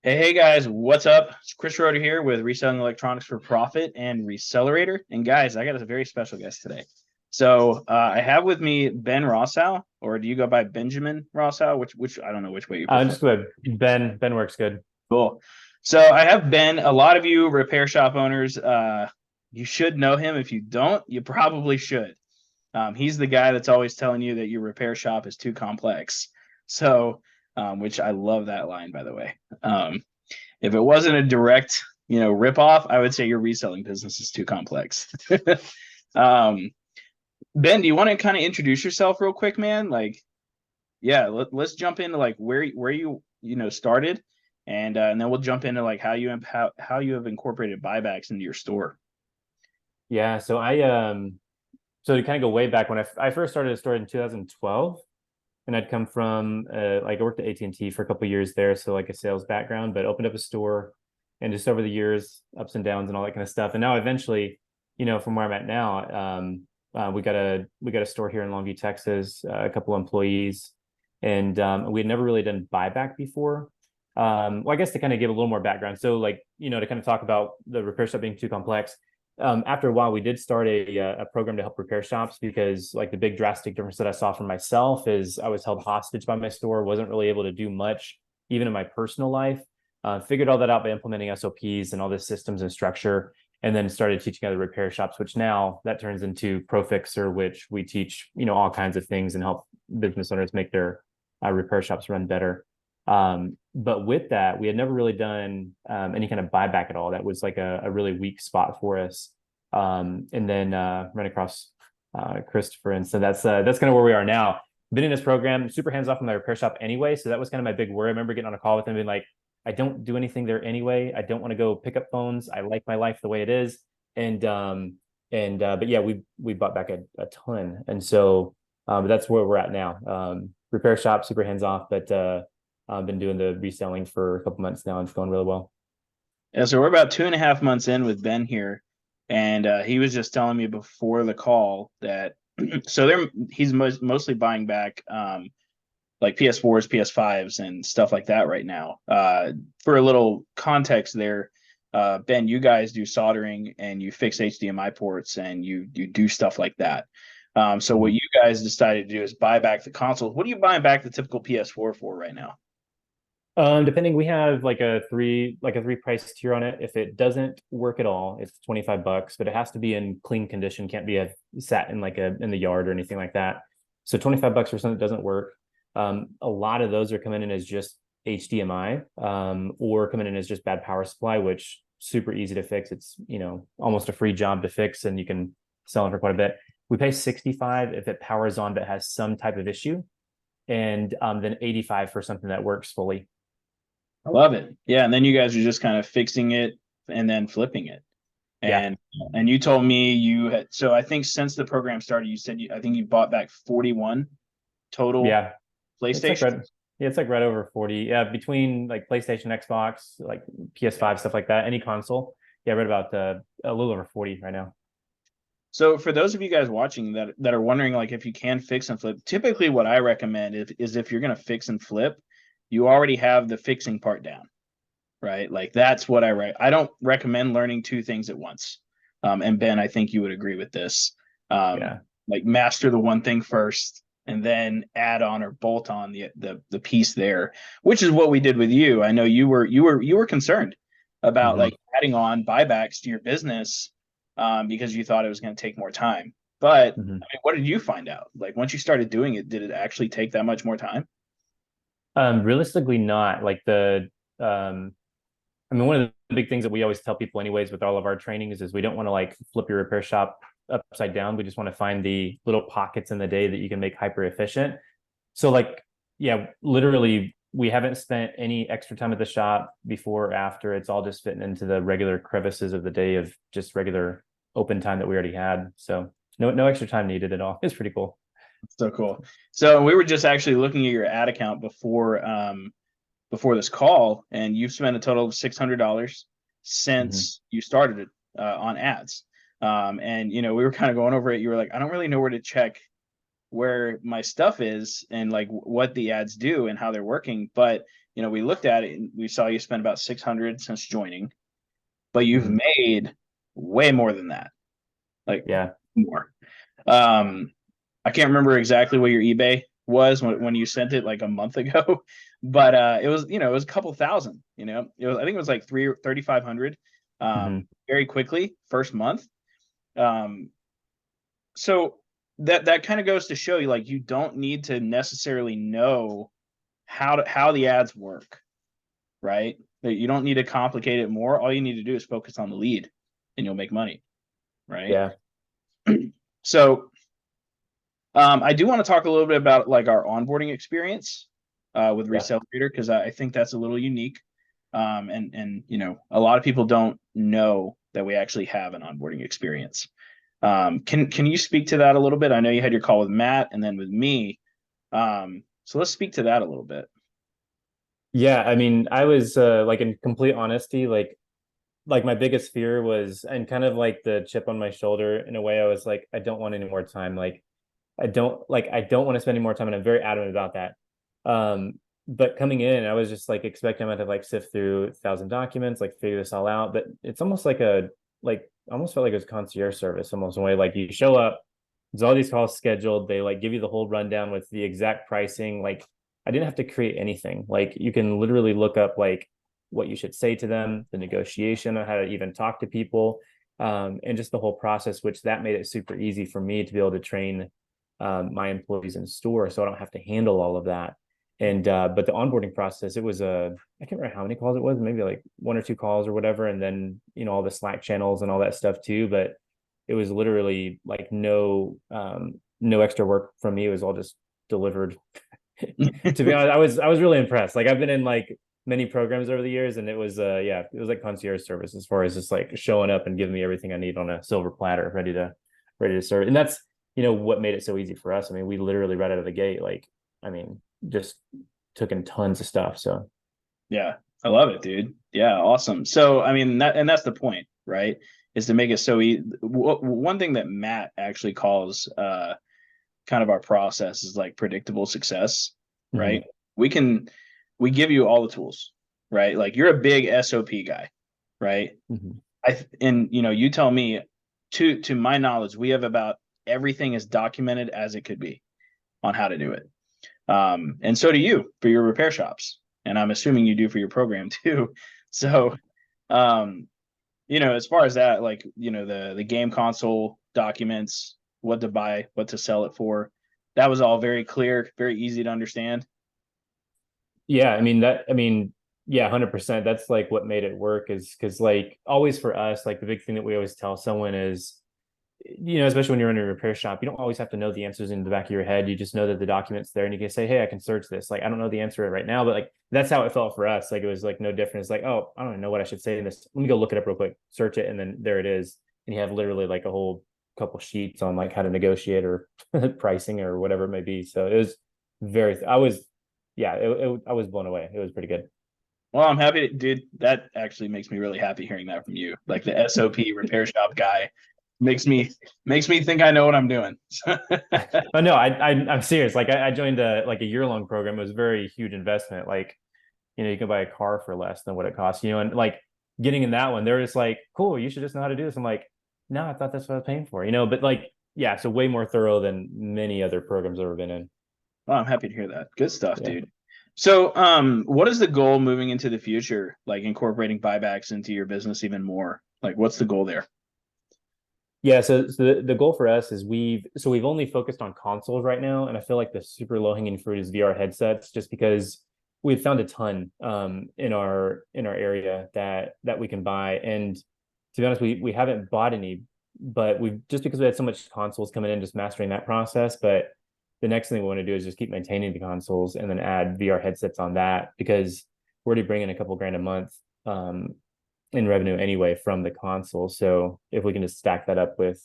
Hey guys, what's up? It's Schroeder here with Reselling Electronics for Profit and Resellerator. And guys, I got a very special guest today. I have with me Ben Rossow, or do you go by Benjamin Rossow? Which I don't know which way you prefer. Just good. Ben works good. Cool. So I have Ben. A lot of you repair shop owners, you should know him. If you don't, you probably should. He's the guy that's always telling you that your repair shop is too complex. Which I love that line, by the way. If it wasn't a direct, rip off, I would say your reselling business is too complex. um, Ben, do you want to kind of introduce yourself real quick, man? Yeah, let's jump into like where you started, and then we'll jump into like how you have incorporated buybacks into your store. Yeah. So to kind of go way back when I first started a store in 2012, and I'd come from like I worked at AT&T for a couple of years there, so like a sales background, but opened up a store, and just over the years, ups and downs and all that kind of stuff. And now eventually, from where I'm at now, we got a store here in Longview, Texas, a couple of employees, and we had never really done buyback before. Well, I guess to kind of give a little more background. So like, to kind of talk about the repair shop being too complex. After a while, we did start a program to help repair shops because like the big drastic difference that I saw for myself is I was held hostage by my store, wasn't really able to do much, even in my personal life. Figured all that out by implementing SOPs and all this systems and structure, and then started teaching other repair shops, which now that turns into ProFixer, which we teach, all kinds of things and help business owners make their repair shops run better. But with that, we had never really done any kind of buyback at all. That was like a really weak spot for us. And then ran across Christopher, and so that's kind of where we are now. Been in this program, super hands off from my repair shop anyway. So that was kind of my big worry. I remember getting on a call with him, being like, I don't do anything there anyway. I don't want to go pick up phones. I like my life the way it is. But yeah, we bought back a ton, and so but that's where we're at now. Repair shop, super hands off, but I've been doing the reselling for a couple months now, and it's going really well. Yeah, so we're about 2.5 months in with Ben here, and he was just telling me before the call that he's mostly buying back like PS4s, PS5s, and stuff like that right now. For a little context there, Ben, you guys do soldering and you fix HDMI ports and you do stuff like that. So what Mhm. you guys decided to do is buy back the consoles. What are you buying back the typical PS4 for right now? Depending, we have like a three price tier on it. If it doesn't work at all, it's $25, but it has to be in clean condition. Can't be sat in in the yard or anything like that. So $25 for something that doesn't work. A lot of those are coming in as just HDMI, or coming in as just bad power supply, which super easy to fix. It's almost a free job to fix, and you can sell it for quite a bit. We pay 65 if it powers on but has some type of issue, and then 85 for something that works fully. I love it. Yeah, and then you guys are just kind of fixing it and then flipping it. Yeah. And and you told me you had, so I think since the program started, you said I think you bought back 41 total Yeah. It's like PlayStation. right. Yeah, it's like right over 40. Yeah, between like PlayStation, Xbox, like PS5, stuff like that, any console. Yeah, right about a little over 40 right now. So for those of you guys watching that are wondering like if you can fix and flip, typically what I recommend is if you're going to fix and flip, you already have the fixing part down, right? Like that's what I don't recommend learning two things at once. And Ben, I think you would agree with this. Um, Yeah. like master the one thing first and then add on or bolt on the piece there, which is what we did with you. I know you were concerned about Hmm. like adding on buybacks to your business because you thought it was going to take more time. But Hmm. I mean, what did you find out? Like once you started doing it, did it actually take that much more time? Realistically, not like um, I mean, one of the big things that we always tell people, anyways, with all of our trainings is we don't want to like flip your repair shop upside down. We just want to find the little pockets in the day that you can make hyper efficient. So, like, yeah, literally, we haven't spent any extra time at the shop before or after. It's all just fitting into the regular crevices of the day of just regular open time that we already had. So, no extra time needed at all. It's pretty cool. So cool. So we were just actually looking at your ad account before this call, and you've spent a total of $600 Mhm. since you started it on ads. And we were kind of going over it. You were like, I don't really know where to check where my stuff is and like what the ads do and how they're working. But we looked at it and we saw you spent about 600 since joining, but you've Mhm. made way more than that, like Yeah. more. I can't remember exactly what your eBay was when you sent it like a month ago, but it was it was a couple thousand. I think it was like 3,500 Mhm. very quickly first month. Um, so that kind of goes to show you, like, you don't need to necessarily know how the ads work, right? You don't need to complicate it more. All you need to do is focus on the lead, and you'll make money, right? Yeah. So I do want to talk a little bit about like our onboarding experience with Yeah. Resellerator, because I think that's a little unique. And a lot of people don't know that we actually have an onboarding experience. Can you speak to that a little bit? I know you had your call with Matt and then with me. So let's speak to that a little bit. Yeah. I mean, I was like, in complete honesty, like my biggest fear was, and kind of like the chip on my shoulder in a way, I was like, I don't want any more time. Like I don't want to spend any more time, and I'm very adamant about that. Um, but coming in, I was just like expecting I to like sift through 1,000 documents, like figure this all out. But it's almost like almost felt like it was concierge service, almost in a way. Like you show up, there's all these calls scheduled. They like give you the whole rundown with the exact pricing. Like I didn't have to create anything. Like you can literally look up like what you should say to them, the negotiation, on how to even talk to people, and just the whole process, which that made it super easy for me to be able to train my employees in store, so I don't have to handle all of that. And but the onboarding process, it was I can't remember how many calls it was, maybe like one or two calls or whatever, and then all the Slack channels and all that stuff too. But it was literally like no extra work from me. It was all just delivered. To be honest, I was really impressed. Like I've been in like many programs over the years, and it was yeah, it was like concierge service as far as just like showing up and giving me everything I need on a silver platter, ready to serve. And that's what made it so easy for us. I mean, we literally right out of the gate, like, I mean, just took in tons of stuff. So Yeah, I love it, dude. Yeah, awesome. So, I mean, that's the point, right? Is to make it so easy. One thing that Matt actually calls kind of our process is like predictable success, right? mhm. We give you all the tools, right? Like you're a big SOP guy, right? Mhm. And you tell me, to my knowledge, we have about everything as documented as it could be on how to do it. And so do you for your repair shops. And I'm assuming you do for your program too. So, um, as far as that, like, the game console documents, what to buy, what to sell it for, that was all very clear, very easy to understand. Yeah, I mean, yeah, 100%. That's like what made it work, is because like always for us, like the big thing that we always tell someone is, especially when you're in a repair shop, you don't always have to know the answers in the back of your head. You just know that the document's there, and you can say, hey, I can search this. Like, I don't know the answer right now, but like that's how it felt for us. Like it was like no different. It's like, oh, I don't know what I should say in this. Let me go look it up real quick, search it, and then there it is. And you have literally like a whole couple sheets on like how to negotiate or pricing or whatever it may be. So it was I was, yeah, I was blown away. It was pretty good. Well, I'm happy, dude. That actually makes me really happy hearing that from you. Like the SOP repair shop guy makes me think I know what I'm doing. But no, I'm serious. Like I joined a year-long program. It was a very huge investment. Like, you can buy a car for less than what it costs, and like getting in that one, they're just like, cool, you should just know how to do this. I'm like, no, I thought that's what I was paying for, but like, yeah, so way more thorough than many other programs I've ever been in. Well, I'm happy to hear that. Good stuff, Yeah. dude. So, what is the goal moving into the future? Like incorporating buybacks into your business even more? Like, what's the goal there? Yeah, so the goal for us is we've only focused on consoles right now, and I feel like the super low hanging fruit is VR headsets, just because we've found a ton in our area that we can buy. And to be honest, we haven't bought any, but we've just because we had so much consoles coming in, just mastering that process. But the next thing we want to do is just keep maintaining the consoles and then add VR headsets on that, because we're already bringing a couple grand a month. In revenue anyway from the console. So if we can just stack that up with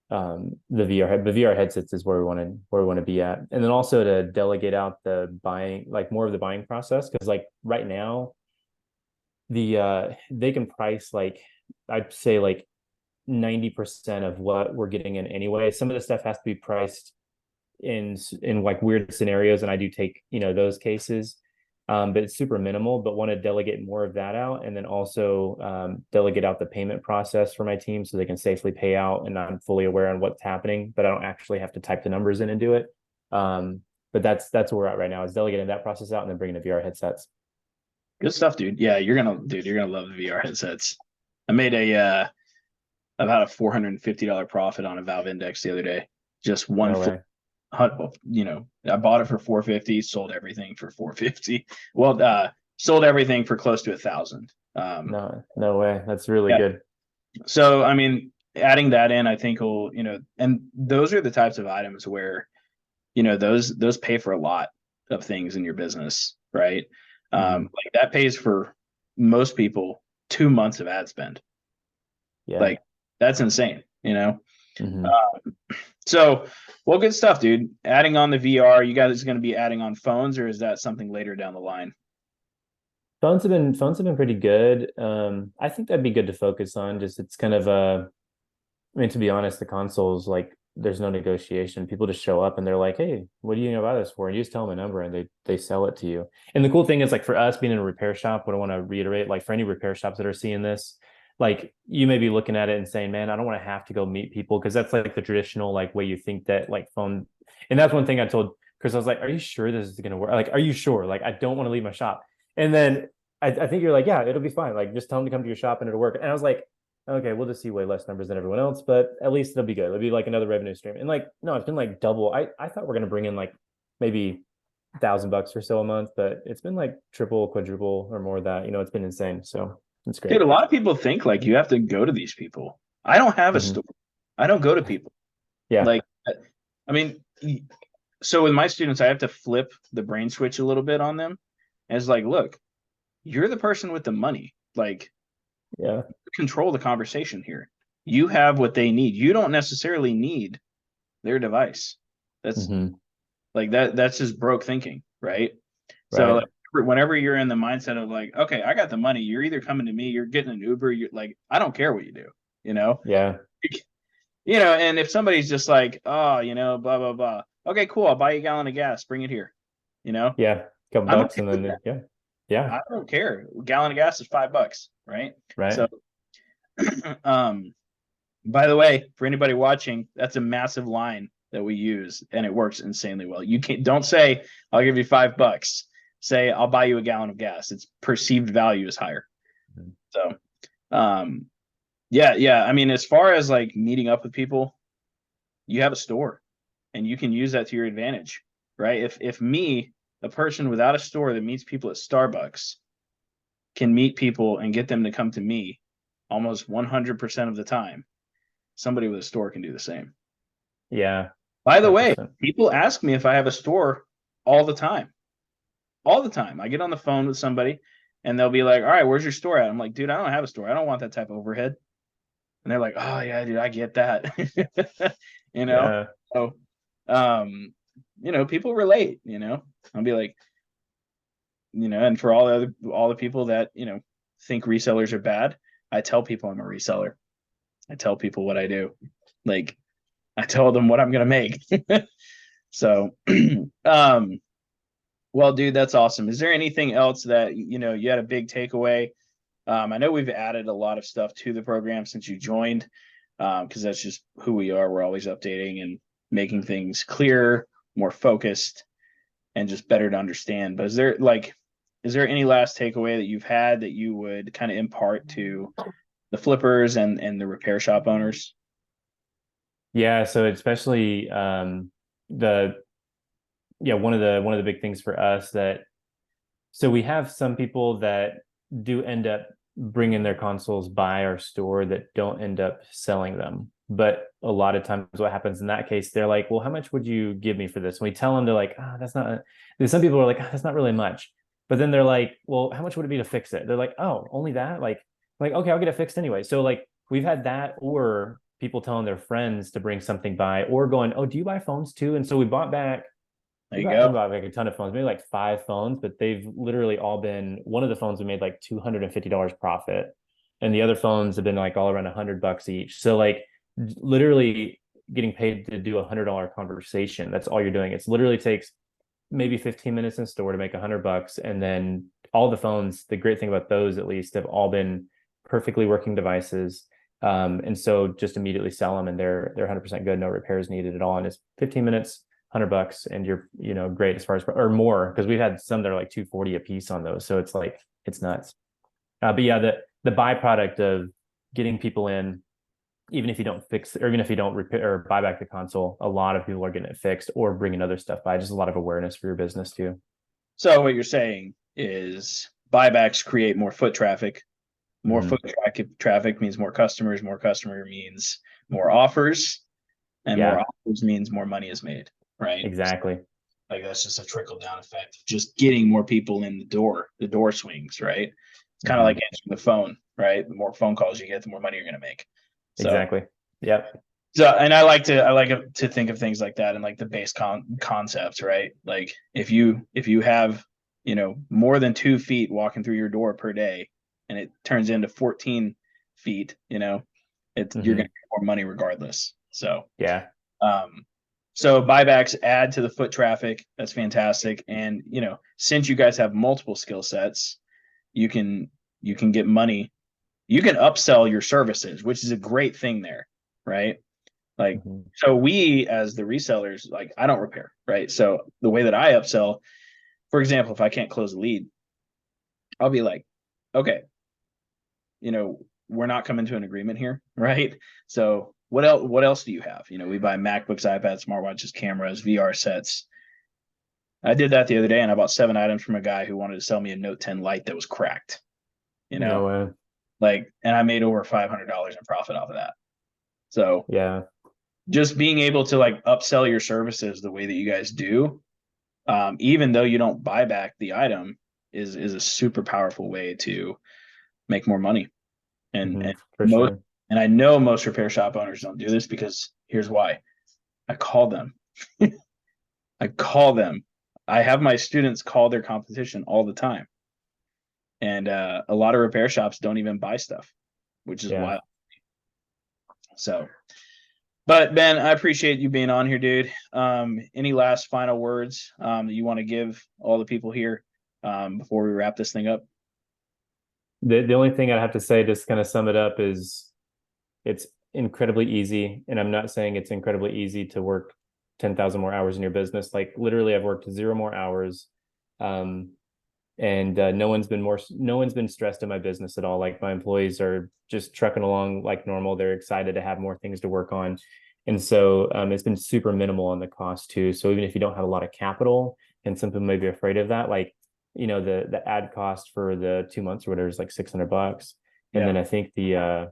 the VR headsets is where we want to be at. And then also to delegate out the buying, like more of the buying process. Cause like right now, they can price like, I'd say like 90% of what we're getting in anyway. Some of the stuff has to be priced in like weird scenarios, and I do take, those cases. But it's super minimal, but want to delegate more of that out, and then also delegate out the payment process for my team so they can safely pay out, and I'm fully aware on what's happening, but I don't actually have to type the numbers in and do it. But that's where we're at right now, is delegating that process out and then bringing the VR headsets. Good stuff, dude. Yeah, you're gonna love the VR headsets. I made about a $450 profit on a Valve Index the other day. Just one No way. I bought it for 450, sold everything for 450. Well, sold everything for close to 1,000. No way. That's really Yeah. good. So, I mean, adding that in, I think will, and those are the types of items where, those pay for a lot of things in your business, right? Like that pays for most people 2 months of ad spend. Yeah. Like that's insane, Mhm. So, well, good stuff, dude. Adding on the VR, you guys going to be adding on phones, or is that something later down the line? Phones have been pretty good. I think that'd be good to focus on. Just it's kind of I mean, to be honest, the consoles, like, there's no negotiation. People just show up and they're like, "Hey, what do you know about this for?" And you just tell them a number and they sell it to you. And the cool thing is, like, for us being in a repair shop, what I want to reiterate, like, for any repair shops that are seeing this, like, you may be looking at it and saying, "Man, I don't want to have to go meet people," because that's like the traditional, like, way you think that, like, phone. And that's one thing I told Chris. I was like, "Are you sure this is going to work? Like, are you sure? Like, I don't want to leave my shop." And then I think you're like, "Yeah, it'll be fine. Like, just tell them to come to your shop and it'll work." And I was like, okay, we'll just see way less numbers than everyone else, but at least it'll be good. It'll be like another revenue stream. And, like, no, it's been like double. I thought we're gonna bring in like maybe $1,000 or so a month, but it's been like triple, quadruple, or more of that. It's been insane. So it's great. Dude, a lot of people think like you have to go to these people. I don't have a store. I don't go to people. Yeah. Like, I mean, so with my students, I have to flip the brain switch a little bit on them. And it's like, look, you're the person with the money. Like, Yeah. control the conversation here. You have what they need. You don't necessarily need their device. That's like that's just broke thinking, right? So, Right. like, whenever you're in the mindset of like, okay, I got the money, you're either coming to me, you're getting an Uber, you're like, I don't care what you do, you know? Yeah. And if somebody's just like, oh, blah, blah, blah. Okay, cool. I'll buy you a gallon of gas. Bring it here. Yeah. Couple I'm bucks okay and with then that. yeah. Yeah. I don't care. A gallon of gas is $5, right? Right. So, by the way, for anybody watching, that's a massive line that we use, and it works insanely well. You can't don't say I'll give you $5. Say I'll buy you a gallon of gas. Its perceived value is higher. So, yeah. I mean, as far as like meeting up with people, you have a store, and you can use that to your advantage, right? If me, a person without a store that meets people at Starbucks, can meet people and get them to come to me almost 100% of the time, somebody with a store can do the same. Yeah. By the way, 100%. people ask me if I have a store all the time. All the time. I get on the phone with somebody and they'll be like, all right, where's your store at? I'm like, dude, I don't have a store. I don't want that type of overhead. And they're like, oh yeah, dude, I get that. you know? Yeah. So people relate, I'll be like, and for all the people that, think resellers are bad, I tell people I'm a reseller. I tell people what I do. Like, I tell them what I'm gonna make. So, well, dude, that's awesome. Is there anything else that you had a big takeaway? I know we've added a lot of stuff to the program since you joined, because that's just who we are. We're always updating and making things clearer, more focused, and just better to understand. But is there any last takeaway that you've had that you would kind of impart to the flippers and the repair shop owners? Yeah. So especially the one of the big things for us, that so we have some people that do end up bringing their consoles by our store that don't end up selling them. But a lot of times what happens in that case, they're like, well, how much would you give me for this? And we tell them, they're like, that's not, some people are like, that's not really much. But then they're like, well, how much would it be to fix it? They're like, oh, only that? Like, okay, I'll get it fixed anyway. So, like, we've had that, or people telling their friends to bring something by, or going, oh, do you buy phones too? And so we bought back There we you got, we go. bought like a ton of phones, maybe like 5 phones, but they've literally all been, one of the phones we made like $250 profit. And the other phones have been like all around $100 each. So, like, literally getting paid to do $100 conversation. That's all you're doing. It's literally takes maybe 15 minutes in store to make $100. And then all the phones, the great thing about those at least have all been perfectly working devices. And so just immediately sell them and they're 100% good, no repairs needed at all. And it's 15 minutes, $100, and you're, great as far as, or more, because we've had some that are like 240 a piece on those. So it's like, it's nuts. But yeah, the byproduct of getting people in, even if you don't fix, or even if you don't repair or buy back the console, a lot of people are getting it fixed or bringing other stuff by. Just a lot of awareness for your business too. So what you're saying is buybacks create more foot traffic. More foot traffic means more customers. More customer means more offers, and more offers means more money is made. Right? Exactly. Like that's just a trickle down effect of just getting more people in the door. The door swings, right? It's kind of like answering the phone, right? The more phone calls you get, the more money you're going to make. So, exactly. Yep. So, and I like to think of things like that in like the base concepts, right? Like if you have, more than 2 feet walking through your door per day, and it turns into 14 feet, you're going to get more money regardless. So, yeah. So buybacks add to the foot traffic. That's fantastic. And, since you guys have multiple skill sets, you can get money. You can upsell your services, which is a great thing there, right? Like, so we as the resellers, like I don't repair, right? So the way that I upsell, for example, if I can't close a lead, I'll be like, okay, we're not coming to an agreement here, right? So what else do you have? We buy MacBooks, iPads, smartwatches, cameras, VR sets. I did that the other day and I bought 7 items from a guy who wanted to sell me a Note 10 Lite that was cracked. No way. Like, and I made over $500 in profit off of that. So yeah, just being able to like upsell your services the way that you guys do, even though you don't buy back the item, is a super powerful way to make more money. And for sure. And I know most repair shop owners don't do this because here's why. I call them. I have my students call their competition all the time. And a lot of repair shops don't even buy stuff, which is wild. So, but Ben, I appreciate you being on here, dude. Any last final words that you want to give all the people here before we wrap this thing up? The only thing I have to say, just kind of sum it up, is it's incredibly easy. And I'm not saying it's incredibly easy to work 10,000 more hours in your business. Like literally I've worked 0 more hours. And no one's been stressed in my business at all. Like my employees are just trucking along like normal. They're excited to have more things to work on. And so it's been super minimal on the cost too. So even if you don't have a lot of capital, and some people may be afraid of that, like, the ad cost for the 2 months or whatever is like $600. And then I think the,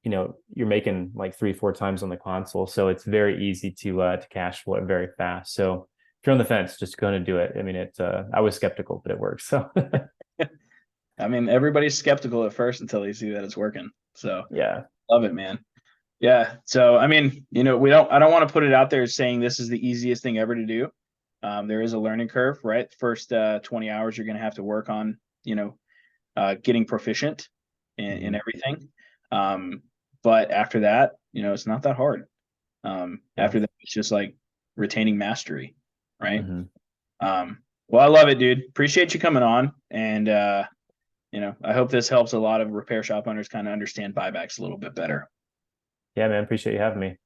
you're making like 3-4 times on the console. So it's very easy to cash flow it very fast. So if you're on the fence, just go and do it. I mean, I was skeptical, but it works. So I mean, everybody's skeptical at first until they see that it's working. So yeah, love it, man. Yeah. So, I mean, I don't want to put it out there as saying this is the easiest thing ever to do. There is a learning curve, right? First 20 hours, you're going to have to work on, getting proficient in everything. But after that, it's not that hard. After that, it's just like retaining mastery, right? Well, I love it, dude. Appreciate you coming on. And, I hope this helps a lot of repair shop owners kind of understand buybacks a little bit better. Yeah, man. Appreciate you having me.